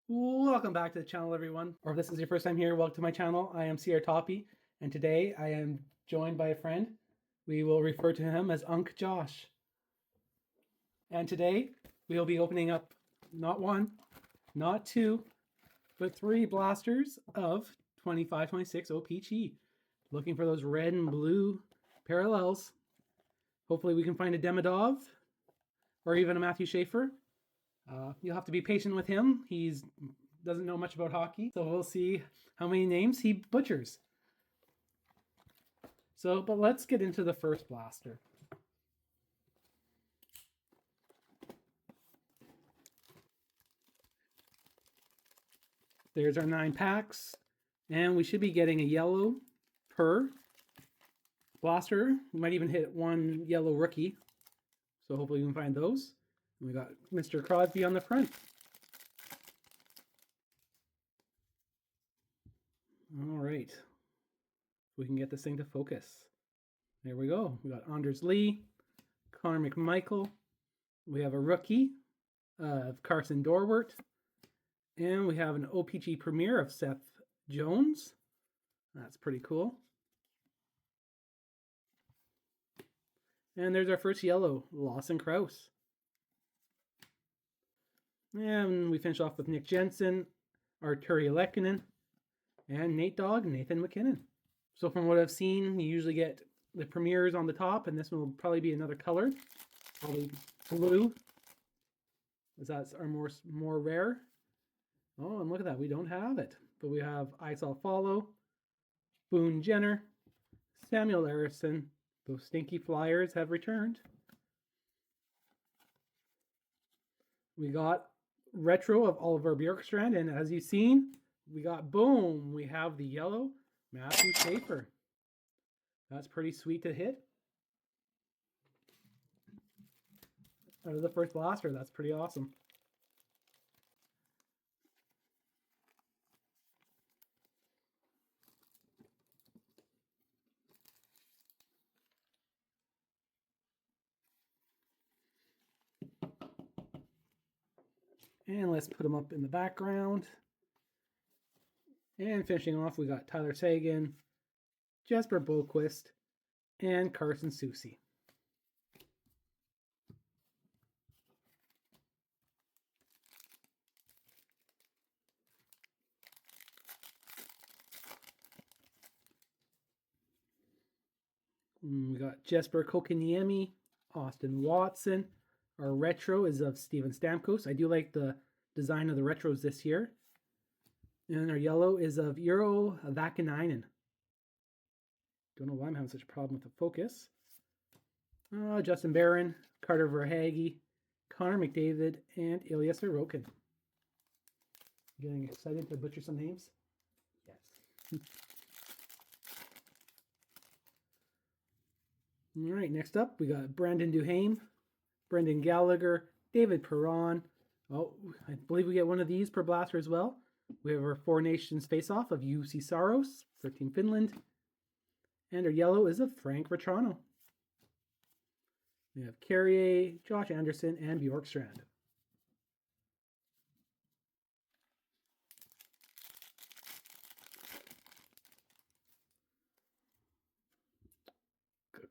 Welcome back to the channel, everyone. Or if this is your first time here, welcome to my channel. I am O-Pee-Chee, and today I am joined by a friend. We will refer to him as Unc Josh. And today we will be opening up not one, not two, but three blasters of 25-26 O-Pee-Chee. Looking for those red and blue parallels. Hopefully we can find a Demidov or even a Matthew Schaefer. You'll have to be patient with him. He doesn't know much about hockey, so we'll see how many names he butchers. But let's get into the first blaster. There's our 9 packs, and we should be getting a yellow per blaster. We might even hit one yellow rookie, so hopefully we can find those. We got Mr. Crosby on the front. All right. We can get this thing to focus. There we go. We got Anders Lee, Connor McMichael. We have a rookie of Carson Dorwart. And we have an O-Pee-Chee premiere of Seth Jones. That's pretty cool. And there's our first yellow, Lawson Krause. And we finish off with Nick Jensen, Arturi Lekkinen, and Nate Dogg, Nathan McKinnon. So from what I've seen, you usually get the premieres on the top, and this one will probably be another color, probably blue, as that's our more rare. Oh, and look at that, we don't have it, but we have Isal Follow, Boone Jenner, Samuel Harrison. Those stinky Flyers have returned. We got retro of Oliver Bjorkstrand, and as you've seen, we got, boom, we have the yellow Matthew Schaefer. That's pretty sweet to hit. Out of the first blaster, that's pretty awesome. And let's put them up in the background. And finishing off, we got Tyler Seguin, Jesper Boquist, and Carson Soucy. We got Jesper Kokiniemi, Austin Watson. Our retro is of Steven Stamkos. I do like the design of the retros this year. And our yellow is of Euro Vakanainen. Don't know why I'm having such a problem with the focus. Justin Barron, Carter Verhaeghe, Connor McDavid, and Ilya Sorokin. Getting excited to butcher some names? Yes. All right, next up, we got Brandon Duhaime, Brendan Gallagher, David Perron. Oh, I believe we get one of these per blaster as well. We have our Four Nations face-off of UC Saros for Team Finland. And our yellow is of Frank Vetrano. We have Carrier, Josh Anderson, and Bjorkstrand.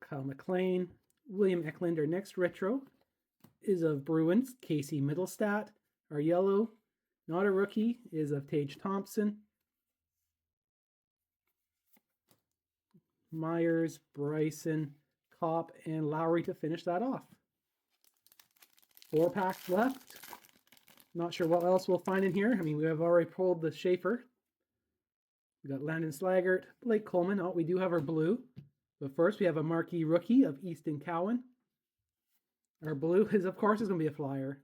Kyle McLean, William Eklund. Our next retro is of Bruins, Casey Middlestat. Our yellow, not a rookie, is of Tage Thompson. Myers, Bryson, Kopp, and Lowry to finish that off. 4 packs left. Not sure what else we'll find in here. I mean, we have already pulled the Schaefer. We got Landon Slaggert, Blake Coleman. Oh, we do have our blue. But first, we have a marquee rookie of Easton Cowan. Our blue is, of course, is going to be a Flyer.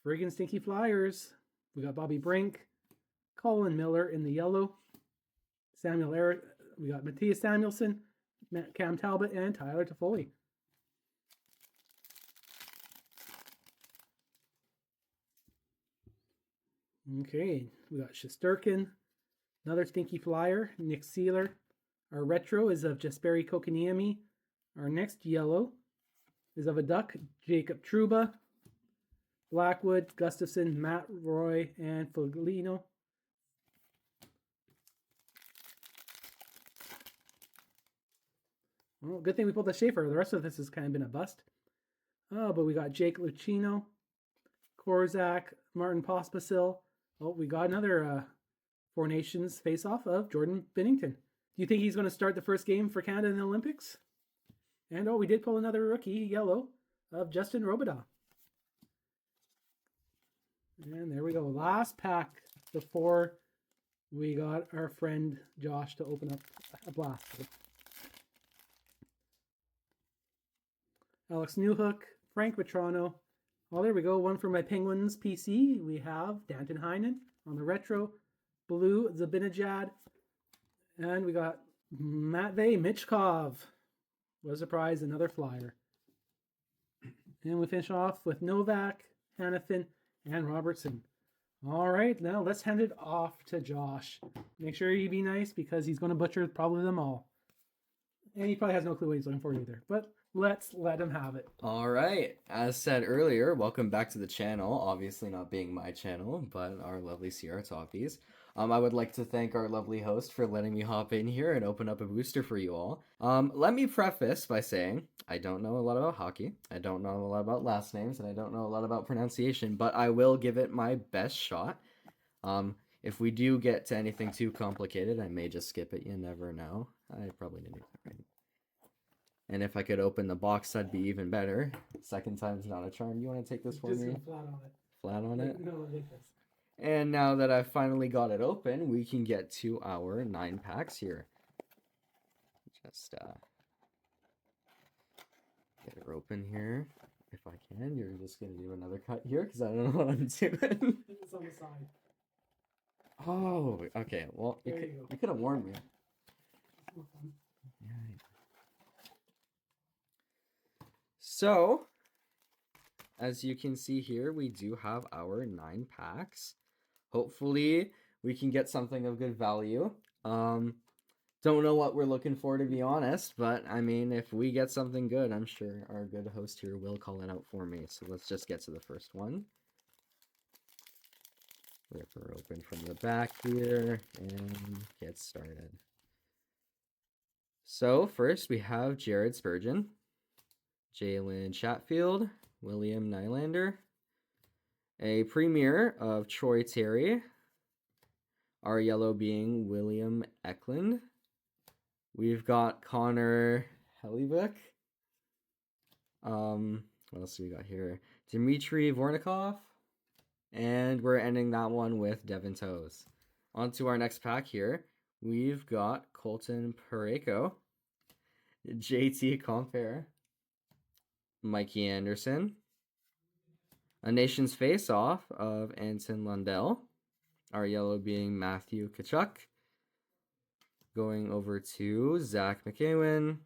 Friggin' stinky Flyers. We got Bobby Brink, Colin Miller in the yellow. We got Matthias Samuelsson, Cam Talbot, and Tyler Toffoli. Okay, we got Shesterkin, another stinky Flyer, Nick Seeler. Our retro is of Jesperi Kokiniemi. Our next yellow is of a Duck, Jacob Trouba. Blackwood, Gustafson, Matt Roy, and Foglino. Well, good thing we pulled the Schaefer. The rest of this has kind of been a bust. Oh, but we got Jake Lucchino, Korzak, Martin Pospisil. Oh, we got another Four Nations face-off of Jordan Binnington. Do you think he's going to start the first game for Canada in the Olympics? And we did pull another rookie yellow of Justin Robidas. And there we go. Last pack before we got our friend Josh to open up a blast. Alex Newhook, Frank Vetrano. Oh, there we go. One for my Penguins PC. We have Danton Heinen on the retro. Blue Zabinajad. And we got Matvey Michkov. What a surprise, another flyer. And we finish off with Novak, Hannafin, and Robertson. All right, now let's hand it off to Josh. Make sure you be nice because he's going to butcher probably them all. And he probably has no clue what he's looking for either. But let's let him have it. All right. As said earlier, welcome back to the channel. Obviously not being my channel, but our lovely CR Toppies. I would like to thank our lovely host for letting me hop in here and open up a booster for you all. Let me preface by saying I don't know a lot about hockey. I don't know a lot about last names, and I don't know a lot about pronunciation, but I will give it my best shot. If we do get to anything too complicated, I may just skip it. You never know. I probably didn't do that right. And if I could open the box, that'd be even better. Second time's not a charm. You want to take this for me? Flat on it. Flat on it? No, I think this. And now that I've finally got it open, we can get to our 9 packs here. Just get her open here. If I can, you're just going to do another cut here because I don't know what I'm doing. It's on the side. Oh, okay. Well, you could have warned me. Yeah. So, as you can see here, we do have our 9 packs. Hopefully, we can get something of good value. Don't know what we're looking for, to be honest, but I mean, if we get something good, I'm sure our good host here will call it out for me. So let's just get to the first one. Rip her open from the back here and get started. So first we have Jared Spurgeon, Jalen Chatfield, William Nylander, a premier of Troy Terry, our yellow being William Eklund. We've got Connor Hellebuck. What else do we got here? Dmitry Vornikov. And we're ending that one with Devin Toes. On to our next pack here. We've got Colton Parayko, JT Compere, Mikey Anderson, a Nation's Face-Off of Anton Lundell, our yellow being Matthew Tkachuk, going over to Zach McEwen,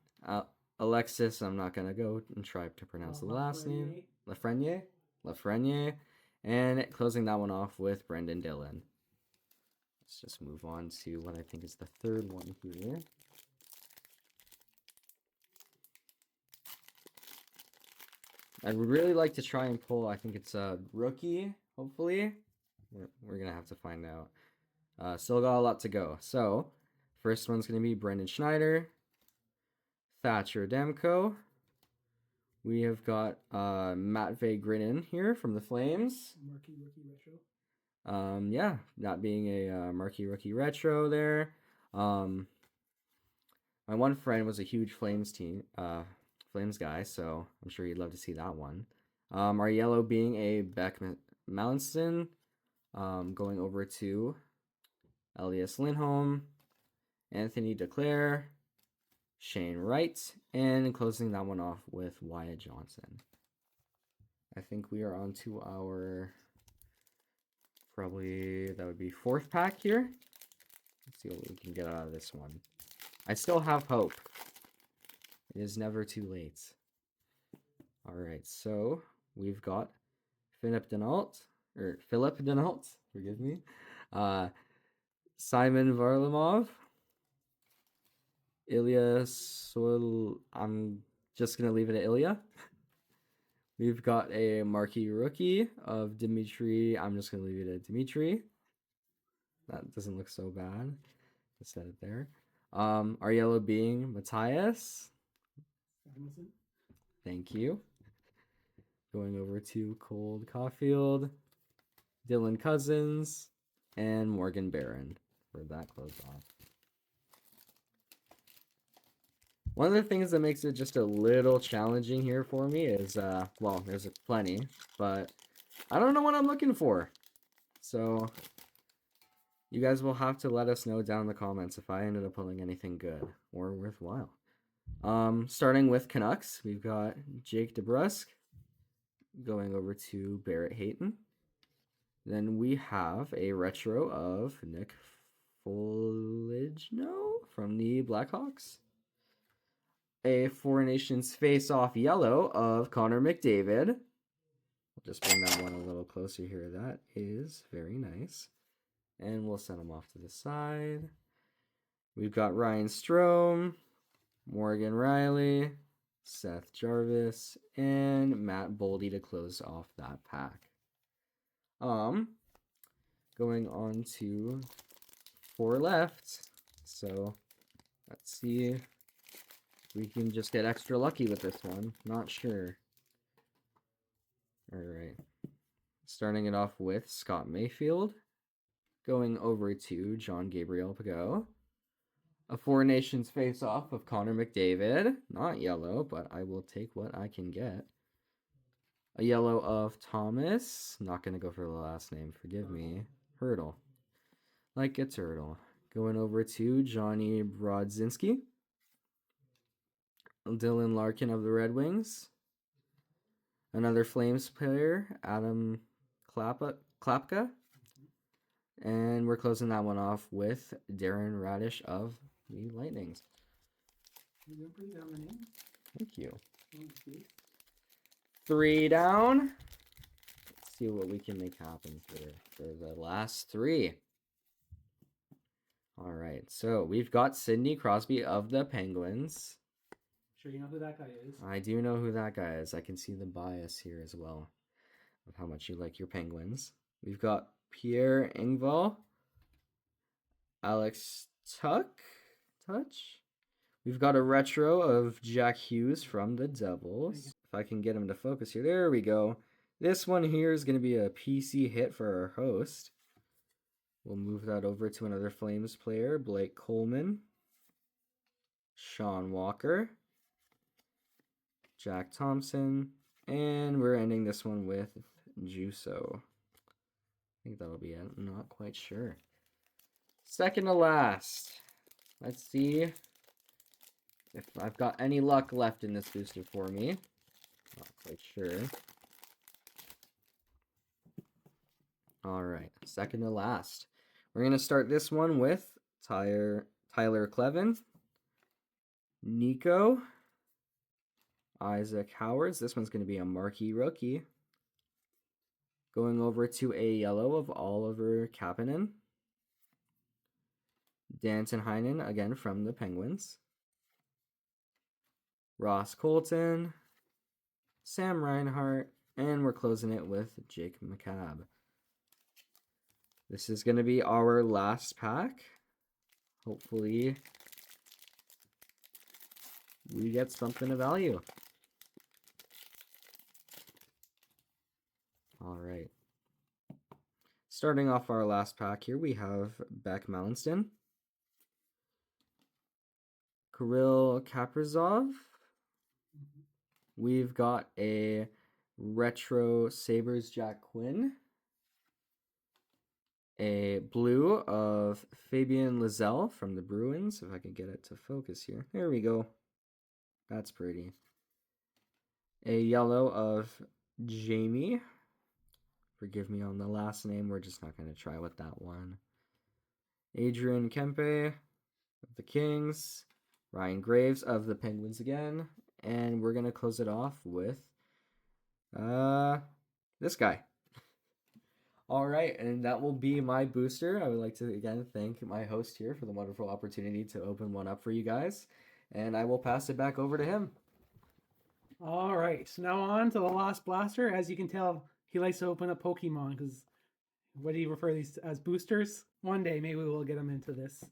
Alexis, I'm not going to go and try to pronounce the last name, Lafreniere, and closing that one off with Brendan Dillon. Let's just move on to what I think is the third one here. I would really like to try and pull, I think it's a rookie, hopefully. We're going to have to find out. Still got a lot to go. So, first one's going to be Brendan Schneider, Thatcher Demko. We have got Matvey Grinnin here from the Flames. Marquee Rookie Retro. Yeah, that being a Marquee Rookie Retro there. My one friend was a huge Flames guy, so I'm sure you'd love to see that one. Our yellow being a Beck Mallinson, going over to Elias Lindholm, Anthony Declare, Shane Wright, and closing that one off with Wyatt Johnson. I think we are on to our, probably, that would be 4th pack here. Let's see what we can get out of this one. I still have hope. It is never too late. Alright, so we've got Philip Denault, forgive me. Simon Varlamov, Ilya I'm just going to leave it at Ilya. We've got a marquee rookie of Dimitri. I'm just going to leave it at Dimitri. That doesn't look so bad. Just set it there. Our yellow being Matthias. Thank you. Going over to Cold Caulfield, Dylan Cousins, and Morgan Barron for that close off. One of the things that makes it just a little challenging here for me is, well, there's plenty, but I don't know what I'm looking for. So you guys will have to let us know down in the comments if I ended up pulling anything good or worthwhile. Starting with Canucks, we've got Jake DeBrusk going over to Barrett Hayton. Then we have a retro of Nick Foligno from the Blackhawks. A Four Nations face-off yellow of Connor McDavid. I'll just bring that one a little closer here. That is very nice. And we'll send them off to the side. We've got Ryan Strome, Morgan Riley, Seth Jarvis, and Matt Boldy to close off that pack. Going on to 4 left. So let's see if we can just get extra lucky with this one. Not sure. All right. Starting it off with Scott Mayfield. Going over to John Gabriel Pageau. A Four Nations face-off of Connor McDavid. Not yellow, but I will take what I can get. A yellow of Thomas. Not going to go for the last name. Forgive me. Hurdle. Like a turtle. Going over to Johnny Brodzinski. Dylan Larkin of the Red Wings. Another Flames player, Adam Klapka. And we're closing that one off with Darren Radish of the Lightnings. You're doing pretty good on the name. Thank you. 3 down. Let's see what we can make happen for the last 3. All right, so we've got Sidney Crosby of the Penguins. Sure you know who that guy is? I do know who that guy is. I can see the bias here as well of how much you like your Penguins. We've got Pierre Engvall, Alex Touch. We've got a retro of Jack Hughes from the Devils. If I can get him to focus here. There we go. This one here is going to be a PC hit for our host. We'll move that over to another Flames player, Blake Coleman, Sean Walker, Jack Thompson, and we're ending this one with Juuso. I think that'll be it. I'm not quite sure. Second to last. Let's see if I've got any luck left in this booster for me. Not quite sure. All right, second to last. We're going to start this one with Tyler Clevin, Nico, Isaac Howards. This one's going to be a marquee rookie. Going over to a yellow of Oliver Kapanen. Danton Heinen, again from the Penguins. Ross Colton, Sam Reinhart, and we're closing it with Jake McCabe. This is going to be our last pack. Hopefully we get something of value. All right. Starting off our last pack here, we have Beck Mallinston, Kirill Kaprizov. We've got a retro Sabres Jack Quinn, a blue of Fabian Lizelle from the Bruins. If I can get it to focus here. There we go. That's pretty. A yellow of Jamie. Forgive me on the last name. We're just not going to try with that one. Adrian Kempe of the Kings. Ryan Graves of the Penguins again. And we're going to close it off with this guy. All right, and that will be my booster. I would like to again thank my host here for the wonderful opportunity to open one up for you guys. And I will pass it back over to him. All right, so now on to the last blaster. As you can tell, he likes to open up Pokemon because what do you refer these as, boosters? One day maybe we'll get him into this.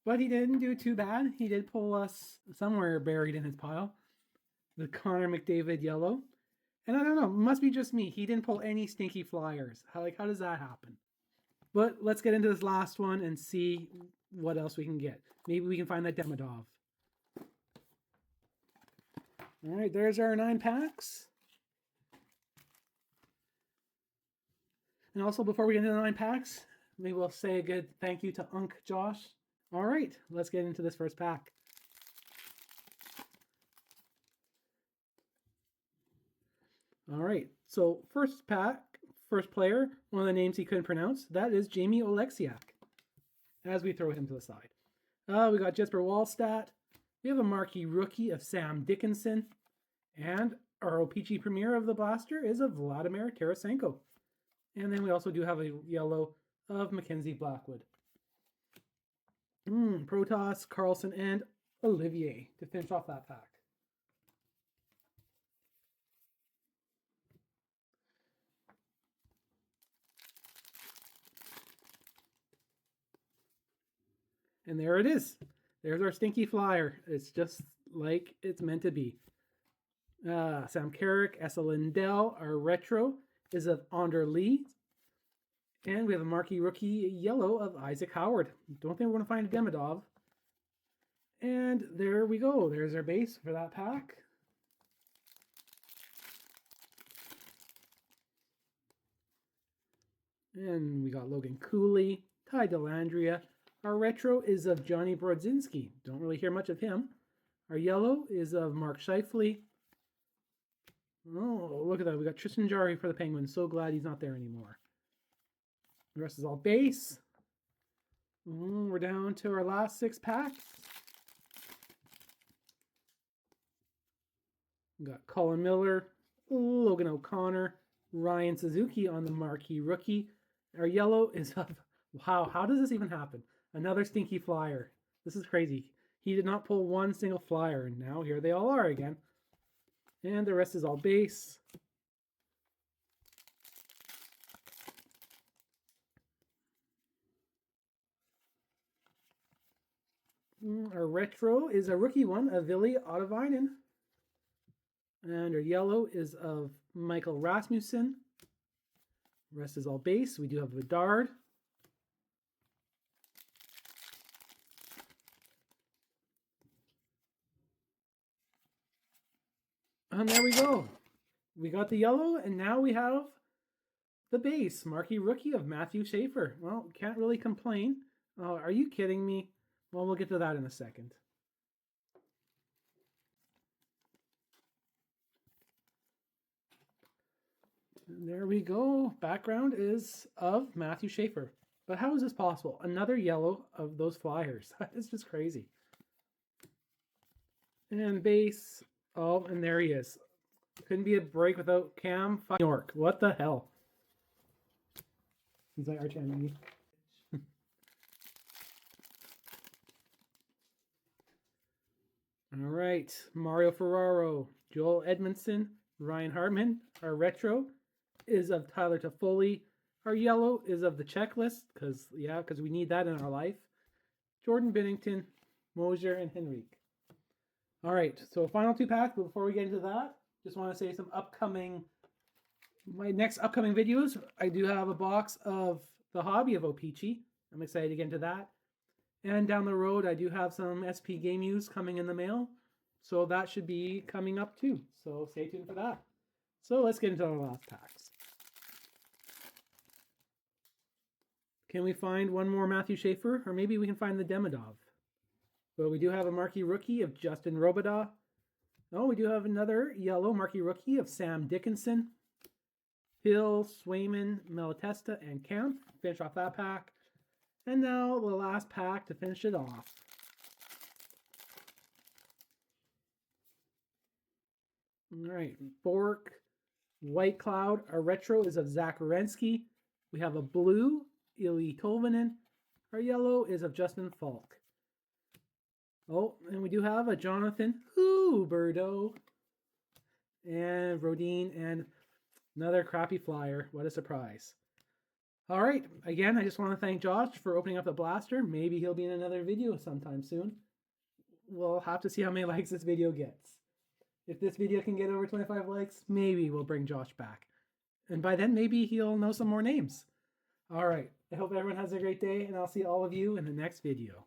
But he didn't do too bad. He did pull us somewhere buried in his pile. The Connor McDavid yellow. And I don't know, it must be just me. He didn't pull any stinky flyers. How does that happen? But let's get into this last one and see what else we can get. Maybe we can find that Demidov. All right, there's our 9 packs. And also, before we get into the 9 packs, maybe we'll say a good thank you to Unk Josh. All right, let's get into this first pack. All right, so first pack, first player, one of the names he couldn't pronounce, that is Jamie Oleksiak, as we throw him to the side. We got Jesper Wallstat. We have a marquee rookie of Sam Dickinson. And our O-Pee-Chee premiere of the blaster is of Vladimir Tarasenko. And then we also do have a yellow of Mackenzie Blackwood. Protoss, Carlson, and Olivier to finish off that pack. And there it is. There's our stinky flyer. It's just like it's meant to be. Sam Carrick, Essa Lindell. Our retro is of Onder Lee. And we have a marquee rookie yellow of Isaac Howard. Don't think we're going to find a Demidov. And there we go. There's our base for that pack. And we got Logan Cooley, Ty Dellandrea. Our retro is of Johnny Brodzinski. Don't really hear much of him. Our yellow is of Mark Scheifele. Oh, look at that. We got Tristan Jarry for the Penguins. So glad he's not there anymore. The rest is all base. We're down to our last 6 packs. We got Colin Miller, Logan O'Connor, Ryan Suzuki on the marquee rookie. Our yellow is of, wow, how does this even happen? Another stinky flyer. This is crazy. He did not pull one single flyer, and now here they all are again. And the rest is all base. Our retro is a rookie one of Ville Ottavainen. And our yellow is of Michael Rasmussen. The rest is all base. We do have Bedard. And there we go. We got the yellow, and now we have the base. Marquee rookie of Matthew Schaefer. Well, can't really complain. Oh, are you kidding me? Well, we'll get to that in a second. And there we go. Background is of Matthew Schaefer. But how is this possible? Another yellow of those Flyers. It's just crazy. And base. Oh, and there he is. Couldn't be a break without Cam York. What the hell? He's like Arch-Nemesis. All right. Mario Ferraro, Joel Edmondson, Ryan Hartman. Our retro is of Tyler Toffoli. Our yellow is of the checklist, because we need that in our life. Jordan Binnington, Mosier, and Henrique. All right, so final 2 packs, but before we get into that, just want to say some my next upcoming videos. I do have a box of the hobby of O-Pee-Chee. I'm excited to get into that. And down the road, I do have some SP game use coming in the mail. So that should be coming up too. So stay tuned for that. So let's get into our last packs. Can we find one more Matthew Schaefer? Or maybe we can find the Demidov. Well, we do have a marquee rookie of Justin Robidas. Oh, we do have another yellow marquee rookie of Sam Dickinson. Hill, Swayman, Malatesta, and Kemp. Finish off that pack. And now the last pack to finish it off. All right, Bork, White Cloud. Our retro is of Zach Werenski. We have a blue, Ilya Tolvanen. Our yellow is of Justin Falk. Oh, and we do have a Jonathan Huberdeau. and Rodine, and another crappy flyer. What a surprise. All right, again, I just want to thank Josh for opening up the blaster. Maybe he'll be in another video sometime soon. We'll have to see how many likes this video gets. If this video can get over 25 likes, maybe we'll bring Josh back. And by then, maybe he'll know some more names. All right, I hope everyone has a great day, and I'll see all of you in the next video.